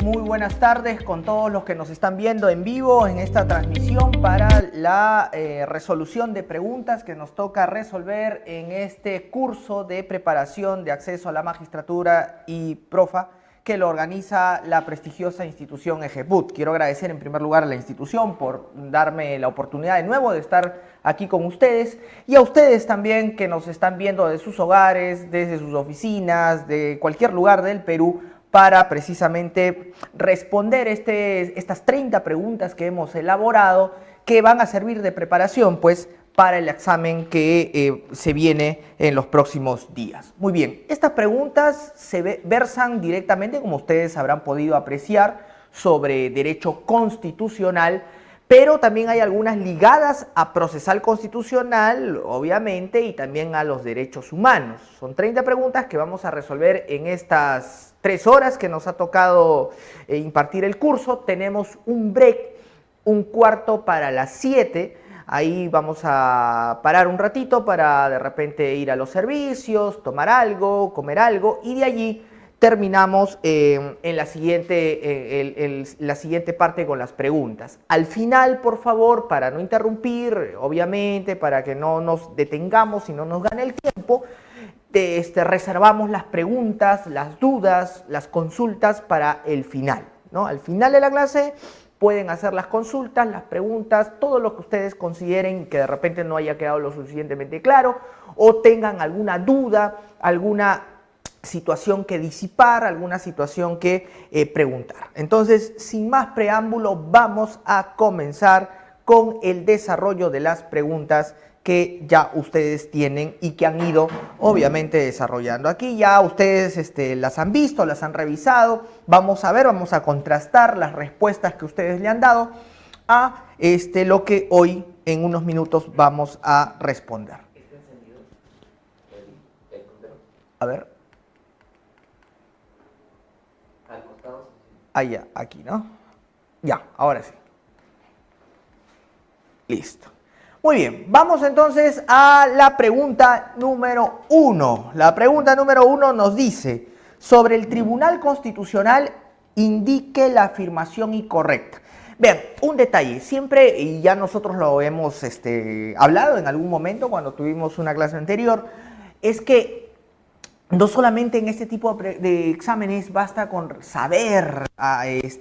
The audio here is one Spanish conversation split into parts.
Muy buenas tardes con todos los que nos están viendo en vivo en esta transmisión para la resolución de preguntas que nos toca resolver en este curso de preparación de acceso a la magistratura y profa que lo organiza la prestigiosa institución EGEPUT. Quiero agradecer en primer lugar a la institución por darme la oportunidad de nuevo de estar aquí con ustedes y a ustedes también que nos están viendo desde sus hogares, desde sus oficinas, de cualquier lugar del Perú, para precisamente responder estas 30 preguntas que hemos elaborado que van a servir de preparación pues para el examen que se viene en los próximos días. Muy bien, estas preguntas se versan directamente, como ustedes habrán podido apreciar, sobre derecho constitucional, pero también hay algunas ligadas a procesal constitucional, obviamente, y también a los derechos humanos. Son 30 preguntas que vamos a resolver en estas 3 horas que nos ha tocado impartir el curso. Tenemos un break, un cuarto para las 7. Ahí vamos a parar un ratito para de repente ir a los servicios, tomar algo, comer algo, y de allí terminamos en la siguiente parte con las preguntas. Al final, por favor, para no interrumpir, obviamente, para que no nos detengamos y no nos gane el tiempo, reservamos las preguntas, las dudas, las consultas para el final, ¿no? Al final de la clase pueden hacer las consultas, las preguntas, todo lo que ustedes consideren que de repente no haya quedado lo suficientemente claro o tengan alguna duda, alguna situación que disipar, alguna situación que preguntar. Entonces, sin más preámbulo, vamos a comenzar con el desarrollo de las preguntas que ya ustedes tienen y que han ido obviamente desarrollando. Aquí ya ustedes las han visto, las han revisado. Vamos a ver, vamos a contrastar las respuestas que ustedes le han dado a lo que hoy en unos minutos vamos a responder. A ver. Ah, ya, aquí, ¿no? Ya, ahora sí. Listo. Muy bien, vamos entonces a la pregunta número 1. La pregunta número 1 nos dice, sobre el Tribunal Constitucional, indique la afirmación incorrecta. Vean, un detalle, siempre, y ya nosotros lo hemos hablado en algún momento cuando tuvimos una clase anterior, es que no solamente en este tipo de exámenes basta con saber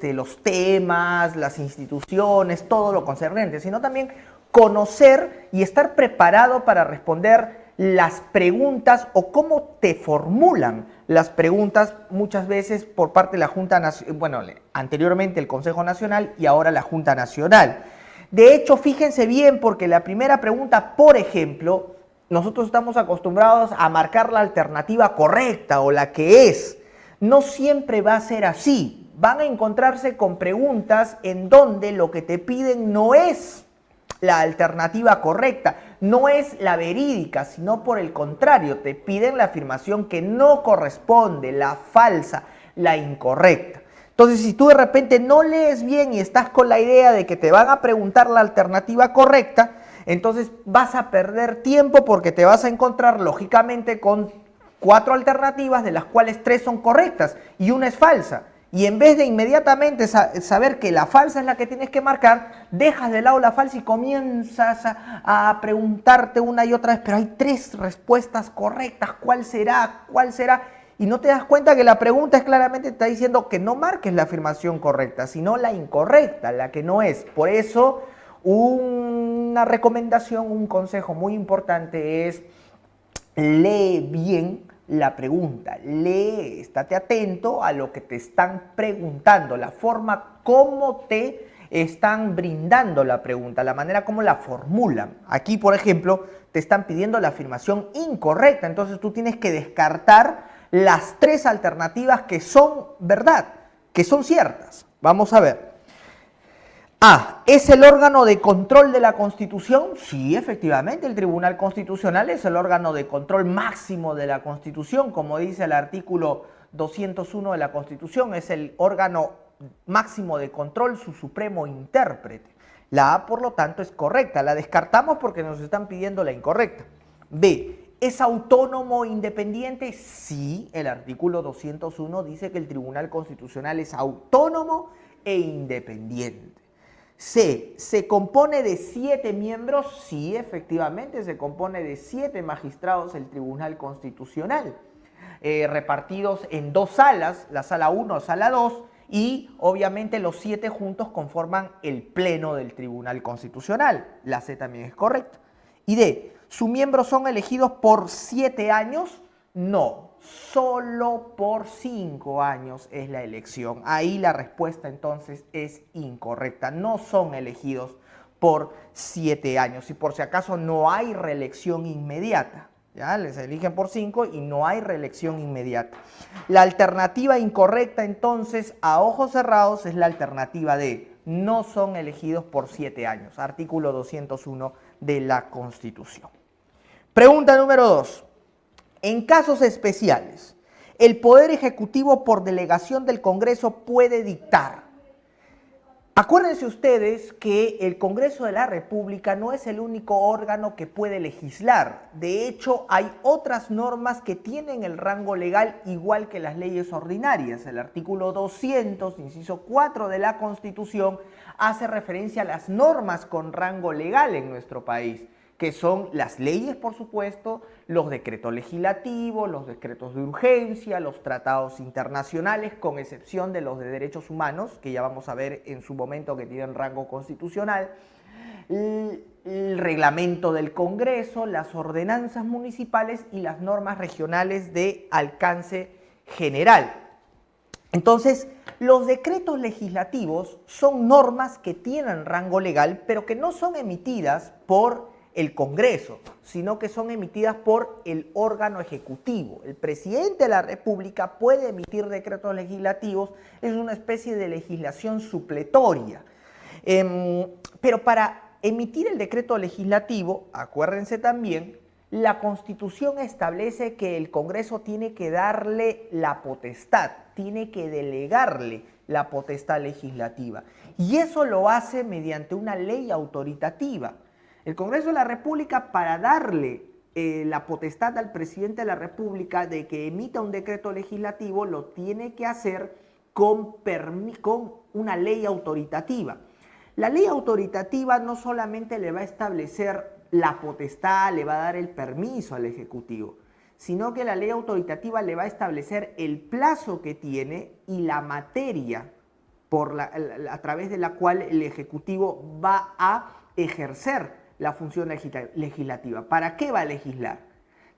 los temas, las instituciones, todo lo concernente, sino también conocer y estar preparado para responder las preguntas o cómo te formulan las preguntas muchas veces por parte de la Junta Nacional, bueno, anteriormente el Consejo Nacional y ahora la Junta Nacional. De hecho, fíjense bien porque la primera pregunta, por ejemplo, nosotros estamos acostumbrados a marcar la alternativa correcta o la que es. No siempre va a ser así. Van a encontrarse con preguntas en donde lo que te piden no es la alternativa correcta, no es la verídica, sino por el contrario, te piden la afirmación que no corresponde, la falsa, la incorrecta. Entonces, si tú de repente no lees bien y estás con la idea de que te van a preguntar la alternativa correcta, entonces vas a perder tiempo porque te vas a encontrar lógicamente con 4 alternativas de las cuales 3 son correctas y una es falsa. Y en vez de inmediatamente saber que la falsa es la que tienes que marcar, dejas de lado la falsa y comienzas a preguntarte una y otra vez, pero hay 3 respuestas correctas, ¿cuál será? ¿Cuál será? Y no te das cuenta que la pregunta es claramente te está diciendo que no marques la afirmación correcta, sino la incorrecta, la que no es. Por eso, una recomendación, un consejo muy importante es lee bien la pregunta, lee, estate atento a lo que te están preguntando, la forma como te están brindando la pregunta, la manera como la formulan. Aquí, por ejemplo, te están pidiendo la afirmación incorrecta, entonces tú tienes que descartar las 3 alternativas que son verdad, que son ciertas. Vamos a ver. A, ¿es el órgano de control de la Constitución? Sí, efectivamente, el Tribunal Constitucional es el órgano de control máximo de la Constitución, como dice el artículo 201 de la Constitución, es el órgano máximo de control, su supremo intérprete. La A, por lo tanto, es correcta, la descartamos porque nos están pidiendo la incorrecta. B, ¿Es autónomo e independiente? Sí, el artículo 201 dice que el Tribunal Constitucional es autónomo e independiente. C, ¿se compone de 7 miembros? Sí, efectivamente, se compone de 7 magistrados el Tribunal Constitucional, repartidos en 2 salas, la sala 1, sala 2, y obviamente los 7 juntos conforman el Pleno del Tribunal Constitucional. La C también es correcta. Y D, ¿sus miembros son elegidos por 7 años? No, solo por 5 años es la elección. Ahí la respuesta entonces es incorrecta. No son elegidos por 7 años. Y por si acaso no hay reelección inmediata. ¿Ya? Les eligen por 5 y no hay reelección inmediata. La alternativa incorrecta entonces a ojos cerrados es la alternativa D. No son elegidos por 7 años. Artículo 201 de la Constitución. Pregunta número 2. En casos especiales, el Poder Ejecutivo por delegación del Congreso puede dictar. Acuérdense ustedes que el Congreso de la República no es el único órgano que puede legislar. De hecho, hay otras normas que tienen el rango legal igual que las leyes ordinarias. El artículo 200, inciso 4 de la Constitución, hace referencia a las normas con rango legal en nuestro país, que son las leyes, por supuesto, los decretos legislativos, los decretos de urgencia, los tratados internacionales, con excepción de los de derechos humanos, que ya vamos a ver en su momento que tienen rango constitucional, el reglamento del Congreso, las ordenanzas municipales y las normas regionales de alcance general. Entonces, los decretos legislativos son normas que tienen rango legal, pero que no son emitidas por el Congreso, sino que son emitidas por el órgano ejecutivo. El presidente de la República puede emitir decretos legislativos, es una especie de legislación supletoria. Pero para emitir el decreto legislativo, acuérdense también, la Constitución establece que el Congreso tiene que darle la potestad, tiene que delegarle la potestad legislativa. Y eso lo hace mediante una ley autoritativa. El Congreso de la República, para darle la potestad al presidente de la República de que emita un decreto legislativo, lo tiene que hacer con una ley autoritativa. La ley autoritativa no solamente le va a establecer la potestad, le va a dar el permiso al Ejecutivo, sino que la ley autoritativa le va a establecer el plazo que tiene y la materia a través de la cual el Ejecutivo va a ejercer la función legislativa. ¿Para qué va a legislar?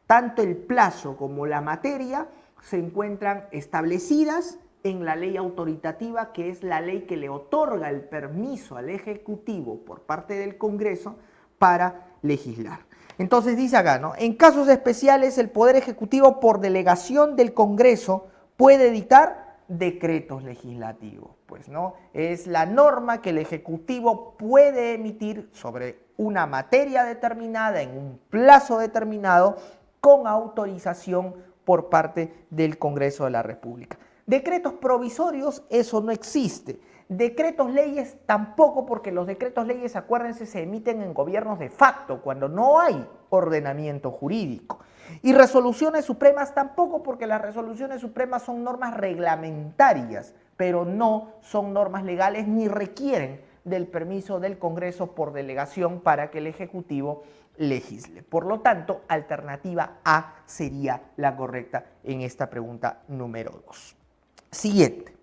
Tanto el plazo como la materia se encuentran establecidas en la ley autoritativa, que es la ley que le otorga el permiso al Ejecutivo por parte del Congreso para legislar. Entonces dice acá, ¿no? En casos especiales, el Poder Ejecutivo por delegación del Congreso puede dictar decretos legislativos. Pues no, es la norma que el Ejecutivo puede emitir sobre una materia determinada en un plazo determinado con autorización por parte del Congreso de la República. Decretos provisorios, eso no existe. Decretos leyes tampoco, porque los decretos leyes, acuérdense, se emiten en gobiernos de facto, cuando no hay ordenamiento jurídico. Y resoluciones supremas tampoco, porque las resoluciones supremas son normas reglamentarias, pero no son normas legales ni requieren del permiso del Congreso por delegación para que el Ejecutivo legisle. Por lo tanto, alternativa A sería la correcta en esta pregunta número 2. Siguiente.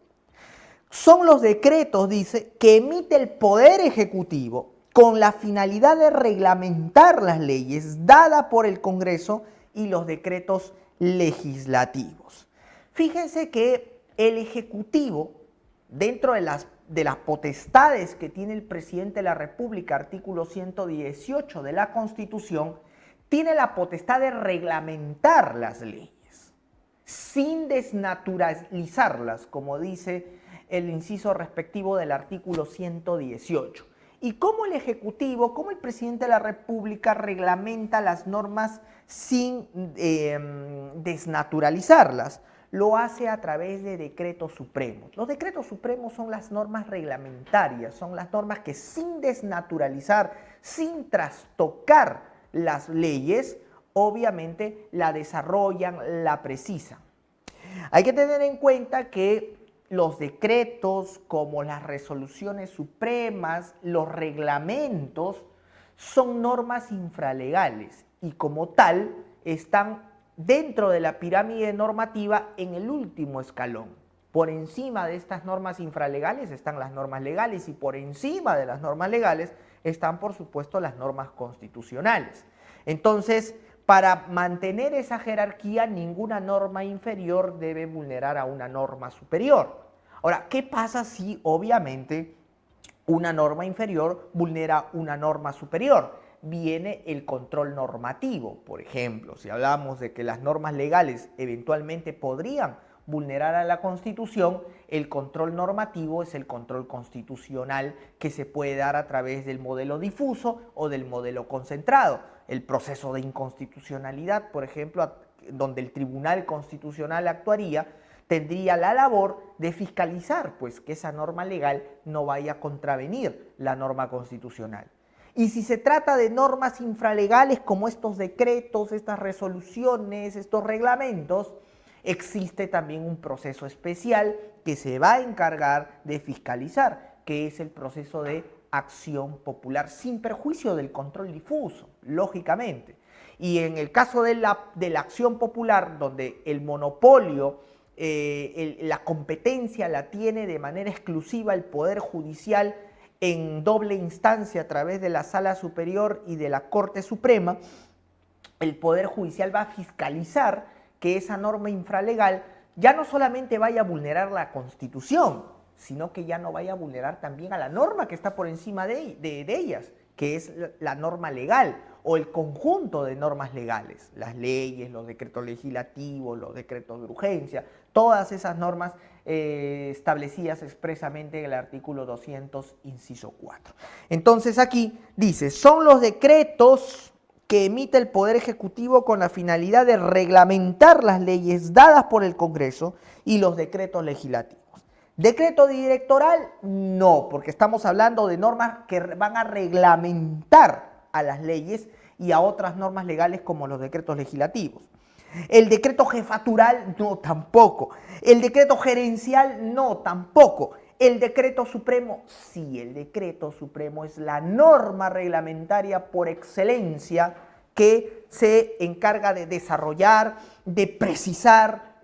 Son los decretos, dice, que emite el Poder Ejecutivo con la finalidad de reglamentar las leyes dadas por el Congreso y los decretos legislativos. Fíjense que el Ejecutivo, dentro de las potestades que tiene el presidente de la República, artículo 118 de la Constitución, tiene la potestad de reglamentar las leyes, sin desnaturalizarlas, como dice el inciso respectivo del artículo 118. Y cómo el Ejecutivo, cómo el presidente de la República reglamenta las normas sin desnaturalizarlas, lo hace a través de decretos supremos. Los decretos supremos son las normas reglamentarias, son las normas que sin desnaturalizar, sin trastocar las leyes, obviamente la desarrollan, la precisan. Hay que tener en cuenta que los decretos, como las resoluciones supremas, los reglamentos, son normas infralegales y como tal están dentro de la pirámide normativa en el último escalón. Por encima de estas normas infralegales están las normas legales y por encima de las normas legales están, por supuesto, las normas constitucionales. Entonces, para mantener esa jerarquía, ninguna norma inferior debe vulnerar a una norma superior. Ahora, ¿qué pasa si, obviamente, una norma inferior vulnera una norma superior? Viene el control normativo. Por ejemplo, si hablamos de que las normas legales eventualmente podrían vulnerar a la Constitución, el control normativo es el control constitucional que se puede dar a través del modelo difuso o del modelo concentrado. El proceso de inconstitucionalidad, por ejemplo, donde el Tribunal Constitucional actuaría, tendría la labor de fiscalizar pues, que esa norma legal no vaya a contravenir la norma constitucional. Y si se trata de normas infralegales como estos decretos, estas resoluciones, estos reglamentos, existe también un proceso especial que se va a encargar de fiscalizar, que es el proceso de acción popular, sin perjuicio del control difuso, lógicamente. Y en el caso de la acción popular, donde el monopolio, la competencia la tiene de manera exclusiva el Poder Judicial en doble instancia a través de la Sala Superior y de la Corte Suprema, el Poder Judicial va a fiscalizar que esa norma infralegal ya no solamente vaya a vulnerar la Constitución, sino que ya no vaya a vulnerar también a la norma que está por encima de ellas, que es la norma legal o el conjunto de normas legales, las leyes, los decretos legislativos, los decretos de urgencia, todas esas normas establecidas expresamente en el artículo 200, inciso 4. Entonces aquí dice, son los decretos que emite el Poder Ejecutivo con la finalidad de reglamentar las leyes dadas por el Congreso y los decretos legislativos. ¿Decreto directoral? No, porque estamos hablando de normas que van a reglamentar a las leyes y a otras normas legales como los decretos legislativos. El decreto jefatural, no, tampoco. El decreto gerencial, no, tampoco. El decreto supremo, sí, el decreto supremo es la norma reglamentaria por excelencia que se encarga de desarrollar, de precisar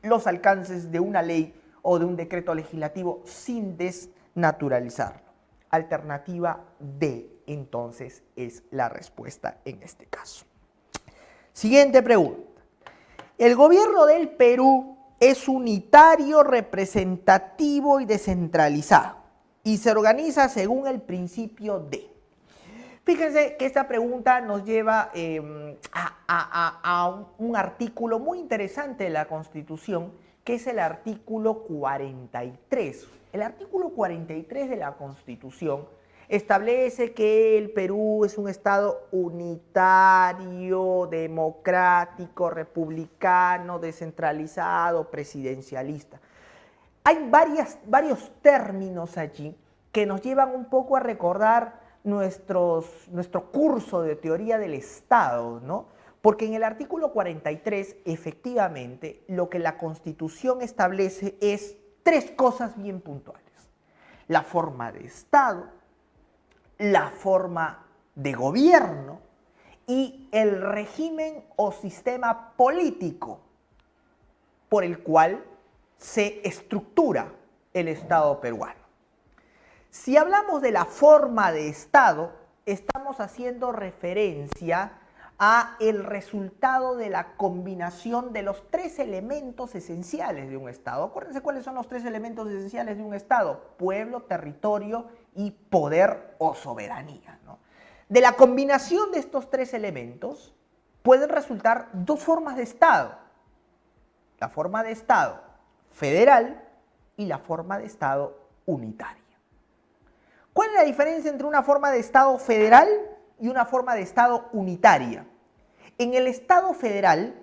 los alcances de una ley o de un decreto legislativo sin desnaturalizarlo. Alternativa D, entonces, es la respuesta en este caso. Siguiente pregunta. El gobierno del Perú es unitario, representativo y descentralizado y se organiza según el principio de. Fíjense que esta pregunta nos lleva a un artículo muy interesante de la Constitución, que es el artículo 43. El artículo 43 de la Constitución establece que el Perú es un estado unitario, democrático, republicano, descentralizado, presidencialista. Hay varios términos allí que nos llevan un poco a recordar nuestro curso de teoría del Estado, ¿no? Porque en el artículo 43, efectivamente, lo que la Constitución establece es tres cosas bien puntuales. La forma de Estado, la forma de gobierno y el régimen o sistema político por el cual se estructura el Estado peruano. Si hablamos de la forma de Estado, estamos haciendo referencia a el resultado de la combinación de los tres elementos esenciales de un Estado. Acuérdense cuáles son los tres elementos esenciales de un Estado: pueblo, territorio y poder o soberanía, ¿no? De la combinación de estos tres elementos pueden resultar dos formas de Estado: la forma de Estado federal y la forma de Estado unitaria. ¿Cuál es la diferencia entre una forma de Estado federal y una forma de Estado unitaria? En el Estado federal,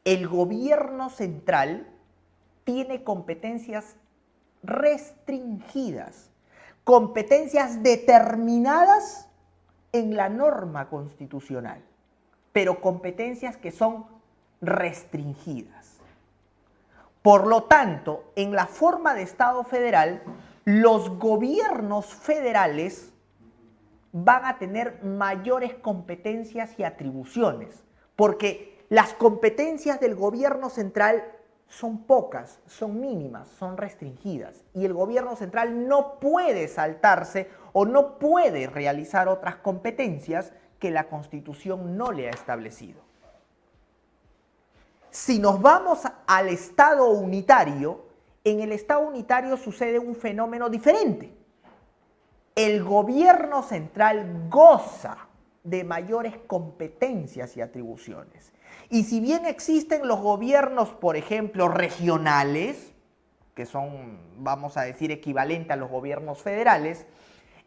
el gobierno central tiene competencias restringidas, competencias determinadas en la norma constitucional. pero competencias que son restringidas. Por lo tanto, en la forma de Estado federal, los gobiernos federales van a tener mayores competencias y atribuciones, porque las competencias del gobierno central son pocas, son mínimas, son restringidas, y el gobierno central no puede saltarse o no puede realizar otras competencias que la Constitución no le ha establecido. Si nos vamos al Estado unitario, en el Estado unitario sucede un fenómeno diferente. El gobierno central goza de mayores competencias y atribuciones. Y si bien existen los gobiernos, por ejemplo, regionales, que son, vamos a decir, equivalentes a los gobiernos federales,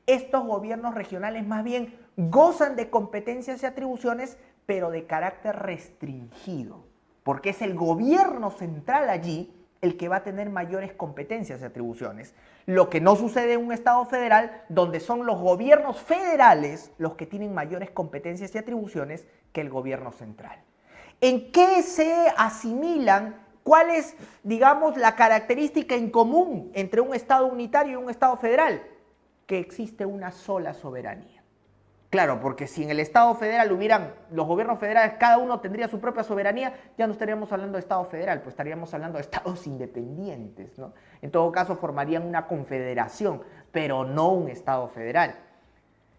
estos gobiernos regionales más bien gozan de competencias y atribuciones, pero de carácter restringido, porque es el gobierno central allí el que va a tener mayores competencias y atribuciones. Lo que no sucede en un Estado federal, donde son los gobiernos federales los que tienen mayores competencias y atribuciones que el gobierno central. ¿En qué se asimilan? ¿Cuál es, digamos, la característica en común entre un Estado unitario y un Estado federal? Que existe una sola soberanía. Claro, porque si en el Estado federal hubieran los gobiernos federales, cada uno tendría su propia soberanía, ya no estaríamos hablando de Estado federal, pues estaríamos hablando de estados independientes, ¿no? En todo caso formarían una confederación, pero no un Estado federal.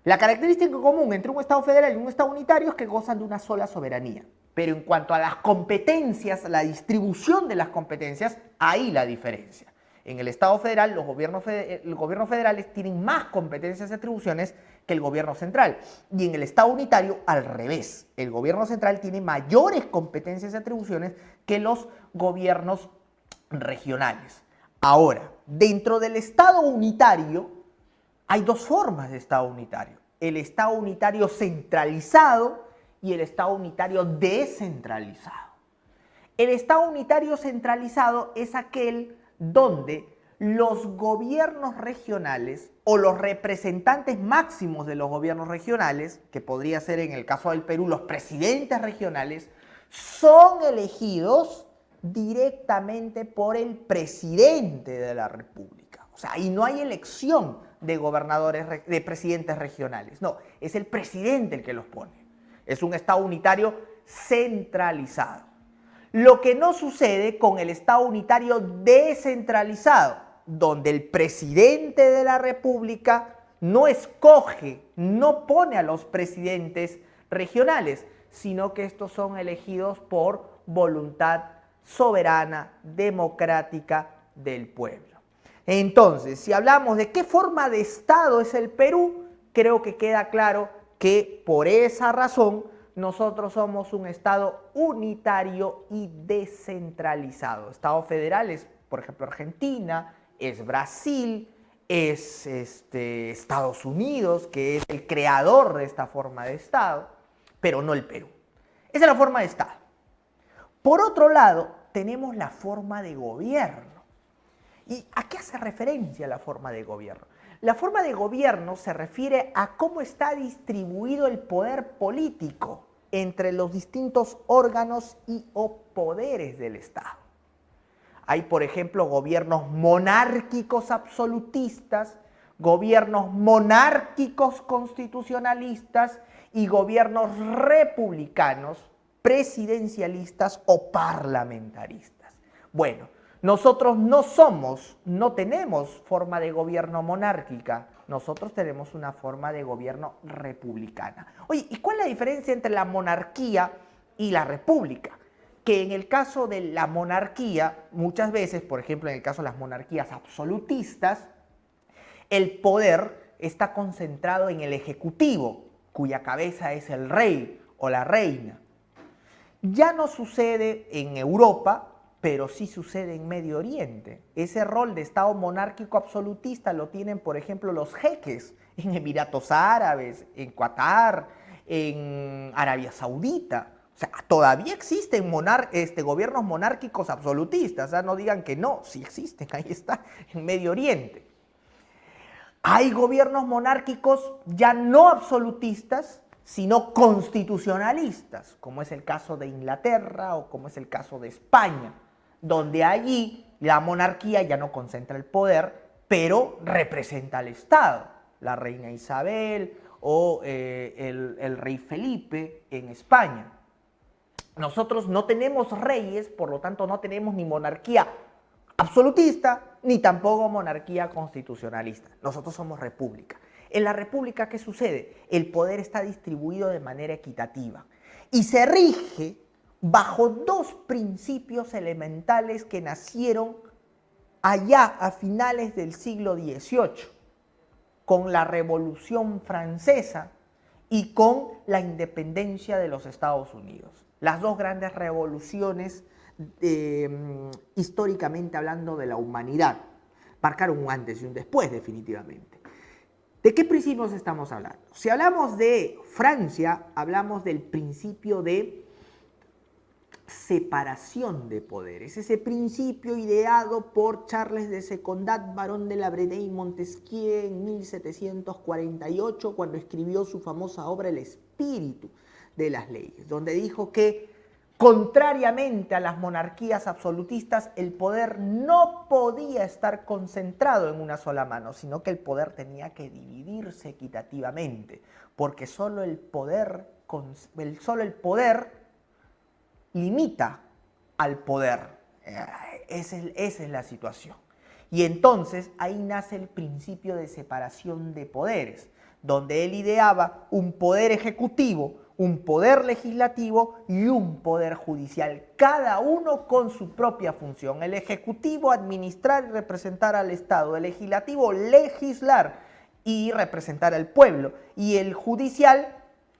La característica común entre un Estado federal y un Estado unitario es que gozan de una sola soberanía. Pero en cuanto a las competencias, la distribución de las competencias, ahí la diferencia. En el Estado federal, los gobiernos federales tienen más competencias y atribuciones que el gobierno central. Y en el Estado unitario, al revés. El gobierno central tiene mayores competencias y atribuciones que los gobiernos regionales. Ahora, dentro del Estado unitario, hay dos formas de Estado unitario. El Estado unitario centralizado y el Estado unitario descentralizado. El Estado unitario centralizado es aquel donde los gobiernos regionales o los representantes máximos de los gobiernos regionales, que podría ser en el caso del Perú los presidentes regionales, son elegidos directamente por el presidente de la República. O sea, ahí no hay elección de gobernadores, de presidentes regionales, no, es el presidente el que los pone. Es un Estado unitario centralizado. Lo que no sucede con el Estado unitario descentralizado, donde el presidente de la República no escoge, no pone a los presidentes regionales, sino que estos son elegidos por voluntad soberana, democrática del pueblo. Entonces, si hablamos de qué forma de Estado es el Perú, creo que queda claro que por esa razón nosotros somos un Estado unitario y descentralizado. Estado federal es, por ejemplo, Argentina, es Brasil, es Estados Unidos, que es el creador de esta forma de Estado, pero no el Perú. Esa es la forma de Estado. Por otro lado, tenemos la forma de gobierno. ¿Y a qué hace referencia la forma de gobierno? La forma de gobierno se refiere a cómo está distribuido el poder político entre los distintos órganos y o poderes del Estado. Hay, por ejemplo, gobiernos monárquicos absolutistas, gobiernos monárquicos constitucionalistas y gobiernos republicanos, presidencialistas o parlamentaristas. Bueno, nosotros no tenemos forma de gobierno monárquica, nosotros tenemos una forma de gobierno republicana. Oye, ¿y cuál es la diferencia entre la monarquía y la república? Que en el caso de la monarquía, muchas veces, por ejemplo, en el caso de las monarquías absolutistas, el poder está concentrado en el ejecutivo, cuya cabeza es el rey o la reina. Ya no sucede en Europa, pero sí sucede en Medio Oriente. Ese rol de Estado monárquico absolutista lo tienen, por ejemplo, los jeques en Emiratos Árabes, en Qatar, en Arabia Saudita. O sea, todavía existen gobiernos monárquicos absolutistas. O sea, no digan que no, sí existen, ahí está, en Medio Oriente. Hay gobiernos monárquicos ya no absolutistas, sino constitucionalistas, como es el caso de Inglaterra o como es el caso de España, donde allí la monarquía ya no concentra el poder, pero representa al Estado, la reina Isabel o el rey Felipe en España. Nosotros no tenemos reyes, por lo tanto no tenemos ni monarquía absolutista, ni tampoco monarquía constitucionalista. Nosotros somos república. En la república, ¿qué sucede? El poder está distribuido de manera equitativa y se rige bajo dos principios elementales que nacieron allá a finales del siglo XVIII, con la Revolución Francesa y con la independencia de los Estados Unidos. Las dos grandes revoluciones, históricamente hablando, de la humanidad, marcaron un antes y un después, definitivamente. ¿De qué principios estamos hablando? Si hablamos de Francia, hablamos del principio de separación de poderes, ese principio ideado por Charles de Secondat, barón de la Breteuil y Montesquieu en 1748, cuando escribió su famosa obra El espíritu de las leyes, donde dijo que, contrariamente a las monarquías absolutistas, el poder no podía estar concentrado en una sola mano, sino que el poder tenía que dividirse equitativamente, porque solo el poder limita al poder. Esa es la situación. Y entonces ahí nace el principio de separación de poderes, donde él ideaba un poder ejecutivo, un poder legislativo y un poder judicial, cada uno con su propia función. El ejecutivo, administrar y representar al Estado; el legislativo, legislar y representar al pueblo; y el judicial,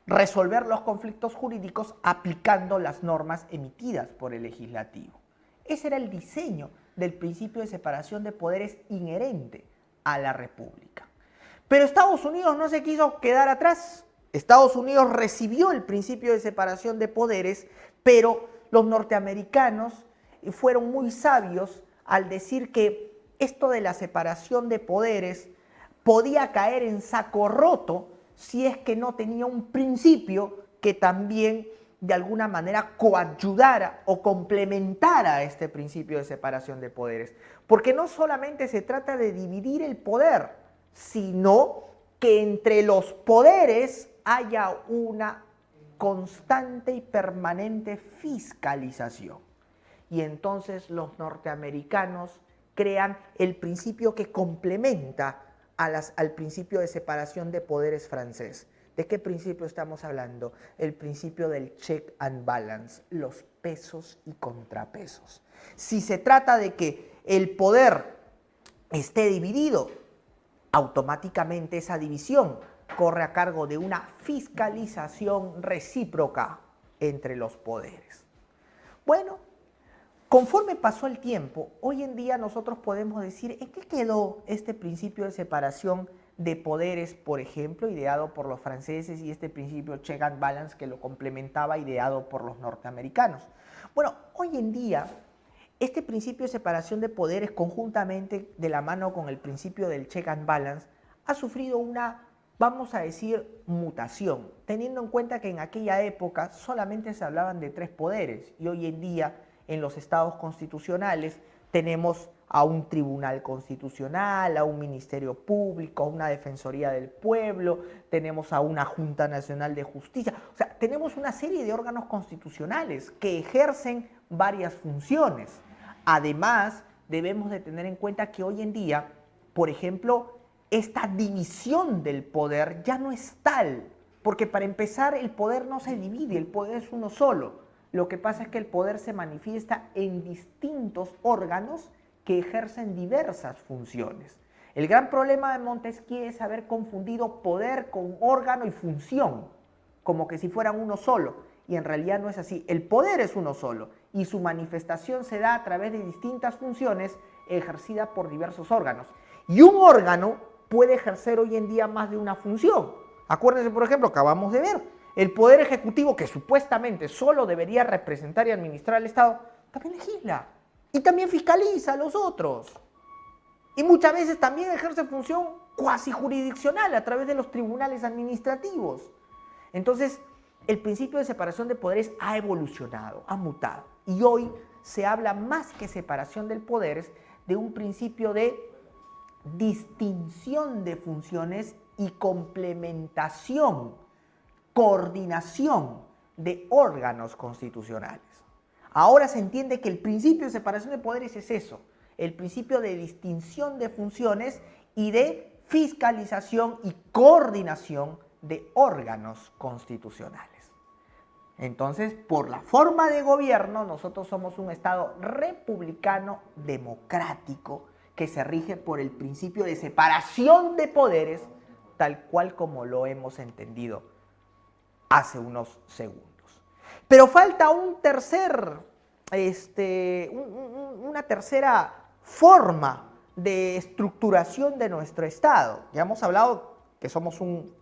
resolver los conflictos jurídicos aplicando las normas emitidas por el legislativo. Ese era el diseño del principio de separación de poderes inherente a la República. Pero Estados Unidos no se quiso quedar atrás. Estados Unidos recibió el principio de separación de poderes, pero los norteamericanos fueron muy sabios al decir que esto de la separación de poderes podía caer en saco roto si es que no tenía un principio que también de alguna manera coayudara o complementara este principio de separación de poderes. Porque no solamente se trata de dividir el poder, sino que entre los poderes haya una constante y permanente fiscalización. Y entonces los norteamericanos crean el principio que complementa al principio de separación de poderes francés. ¿De qué principio estamos hablando? El principio del check and balance, los pesos y contrapesos. Si se trata de que el poder esté dividido, automáticamente esa división corre a cargo de una fiscalización recíproca entre los poderes. Bueno, conforme pasó el tiempo, hoy en día nosotros podemos decir en qué quedó este principio de separación de poderes, por ejemplo, ideado por los franceses, y este principio check and balance que lo complementaba, ideado por los norteamericanos. Bueno, hoy en día este principio de separación de poderes, conjuntamente de la mano con el principio del check and balance, ha sufrido una, vamos a decir, mutación, teniendo en cuenta que en aquella época solamente se hablaban de 3 poderes y hoy en día en los estados constitucionales tenemos a un tribunal constitucional, a un ministerio público, a una defensoría del pueblo, tenemos a una Junta Nacional de Justicia. O sea, tenemos una serie de órganos constitucionales que ejercen varias funciones. Además, debemos de tener en cuenta que hoy en día, por ejemplo, esta división del poder ya no es tal, porque para empezar el poder no se divide, el poder es uno solo. Lo que pasa es que el poder se manifiesta en distintos órganos que ejercen diversas funciones. El gran problema de Montesquieu es haber confundido poder con órgano y función, como que si fueran uno solo, y en realidad no es así. El poder es uno solo y su manifestación se da a través de distintas funciones ejercidas por diversos órganos. Y un órgano puede ejercer hoy en día más de una función. Acuérdense, por ejemplo, acabamos de ver, el poder ejecutivo, que supuestamente solo debería representar y administrar el Estado, también legisla y también fiscaliza a los otros. Y muchas veces también ejerce función cuasi jurisdiccional a través de los tribunales administrativos. Entonces, el principio de separación de poderes ha evolucionado, ha mutado. Y hoy se habla más que separación de poderes de un principio de distinción de funciones y complementación, coordinación de órganos constitucionales. Ahora se entiende que el principio de separación de poderes es eso, el principio de distinción de funciones y de fiscalización y coordinación de órganos constitucionales. Entonces, por la forma de gobierno, nosotros somos un Estado republicano democrático que se rige por el principio de separación de poderes, tal cual como lo hemos entendido hace unos segundos. Pero falta una tercera forma de estructuración de nuestro Estado. Ya hemos hablado que según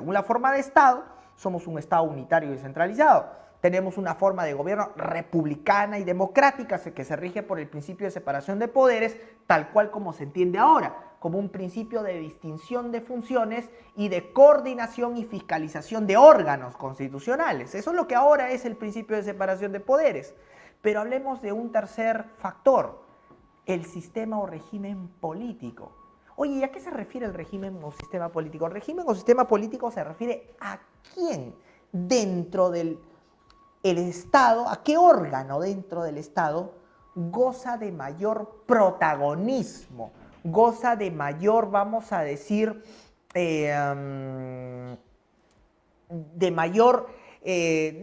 la forma de Estado, somos un Estado unitario y descentralizado. Tenemos una forma de gobierno republicana y democrática que se rige por el principio de separación de poderes, tal cual como se entiende ahora, como un principio de distinción de funciones y de coordinación y fiscalización de órganos constitucionales. Eso es lo que ahora es el principio de separación de poderes. Pero hablemos de un tercer factor, el sistema o régimen político. Oye, ¿y a qué se refiere el régimen o sistema político? El régimen o sistema político se refiere a quién dentro del Estado, a qué órgano dentro del Estado goza de mayor protagonismo, goza de mayor, vamos a decir, de mayor,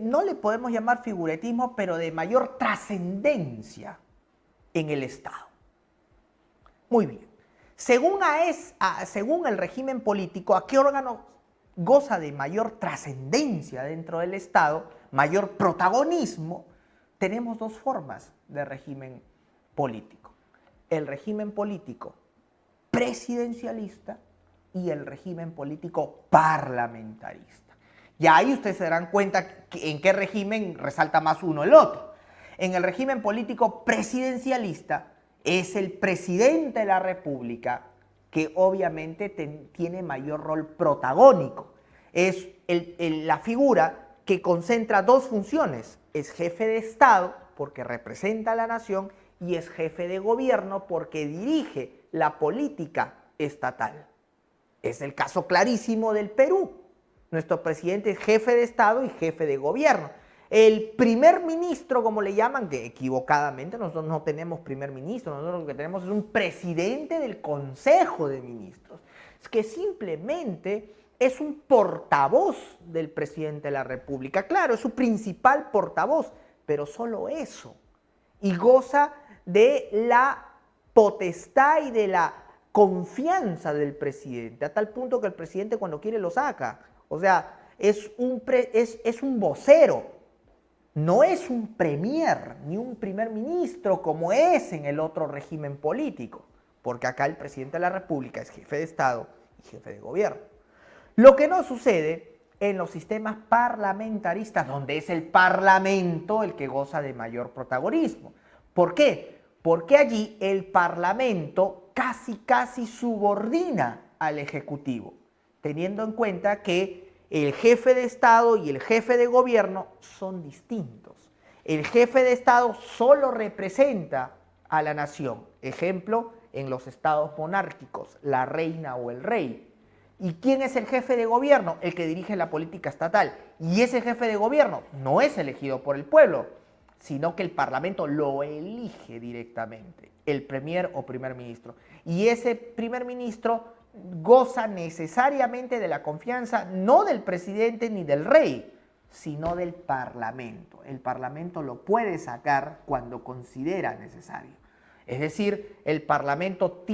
no le podemos llamar figuratismo, pero de mayor trascendencia en el Estado. Muy bien. Según el régimen político, ¿a qué órgano goza de mayor trascendencia dentro del Estado, mayor protagonismo? Tenemos dos formas de régimen político. El régimen político presidencialista y el régimen político parlamentarista. Y ahí ustedes se darán cuenta en qué régimen resalta más uno el otro. En el régimen político presidencialista es el presidente de la República que obviamente tiene mayor rol protagónico. Es la figura que concentra dos funciones. Es jefe de Estado porque representa a la nación y es jefe de gobierno porque dirige la política estatal. Es el caso clarísimo del Perú. Nuestro presidente es jefe de Estado y jefe de gobierno. El primer ministro, como le llaman, que equivocadamente nosotros no tenemos primer ministro, nosotros lo que tenemos es un presidente del Consejo de Ministros, que simplemente es un portavoz del presidente de la República. Claro, es su principal portavoz, pero solo eso. Y goza de la potestad y de la confianza del presidente, a tal punto que el presidente cuando quiere lo saca. O sea, es un vocero. No es un premier ni un primer ministro como es en el otro régimen político, porque acá el presidente de la República es jefe de Estado y jefe de gobierno. Lo que no sucede en los sistemas parlamentaristas, donde es el parlamento el que goza de mayor protagonismo. ¿Por qué? Porque allí el parlamento casi subordina al ejecutivo, teniendo en cuenta que el jefe de Estado y el jefe de gobierno son distintos. El jefe de Estado solo representa a la nación. Ejemplo, en los estados monárquicos, la reina o el rey. ¿Y quién es el jefe de gobierno? El que dirige la política estatal. Y ese jefe de gobierno no es elegido por el pueblo, sino que el parlamento lo elige directamente, el premier o primer ministro. Y ese primer ministro goza necesariamente de la confianza no del presidente ni del rey, sino del parlamento. El parlamento lo puede sacar cuando considera necesario. Es decir, el parlamento